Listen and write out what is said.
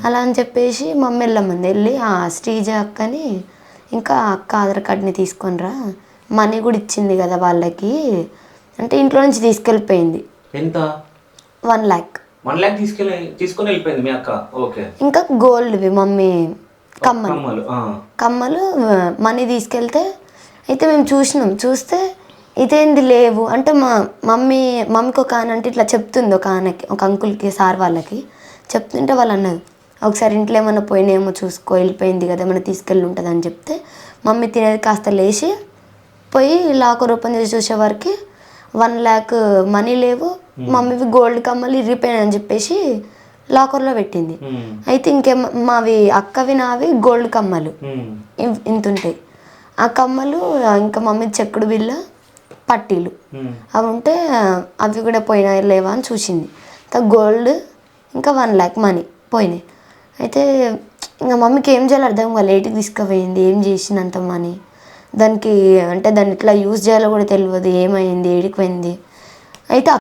అలా అని చెప్పేసి మమ్మీ వెళ్ళమంది. వెళ్ళి శ్రీజ అక్కని ఇంకా అక్క ఆధార్ కార్డ్ని తీసుకొనిరా, మనీ కూడా ఇచ్చింది కదా వాళ్ళకి అంటే ఇంట్లో నుంచి తీసుకెళ్ళిపోయింది. ఎంత? 1,00,000. 1,00,000 తీసుకొని వెళ్ళిపోయింది మీ అక్క. ఓకే. ఇంకా గోల్డ్వి మమ్మీ కమ్మలు మనీ తీసుకెళ్తే అయితే మేము చూస్తే ఇదేంది లేవు అంటే మమ్మీకి ఒక ఆన అంటే ఇట్లా చెప్తుంది, ఒక అంకుల్కి సార్ వాళ్ళకి చెప్తుంటే వాళ్ళు అన్నారు ఒకసారి ఇంట్లో ఏమన్నా పోయినాయేమో చూసుకో, వెళ్ళిపోయింది కదా ఏమైనా తీసుకెళ్ళి ఉంటుంది అని చెప్తే మమ్మీ తినేది కాస్త లేచి పోయి లాకర్ ఓపెన్ చేసి చూసేవారికి 1,00,000 మనీ లేవు, మమ్మీవి గోల్డ్ కమ్మలు ఇరిగిపోయాయి అని చెప్పేసి లాకర్లో పెట్టింది. అయితే మావి అక్కవి నావి గోల్డ్ కమ్మలు ఇంత ఉంటాయి. ఆ కమ్మలు ఇంకా మమ్మీ చెక్కుడు బిల్ల పట్టీలు అవి ఉంటే అవి కూడా పోయినాయి లేవా అని చూసింది. గోల్డ్ ఇంకా 1,00,000 మనీ పోయినాయి. అయితే ఇంకా మమ్మీకి ఏం చేయాలో అర్థం కాలేదు, లేట్కి తీసుకుపోయింది, ఏం చేసిందంత మనీ దానికి అంటే దాన్ని ఇట్లా యూజ్ చేయాలో కూడా తెలియదు, ఏమైంది ఏడికి పోయింది. అయితే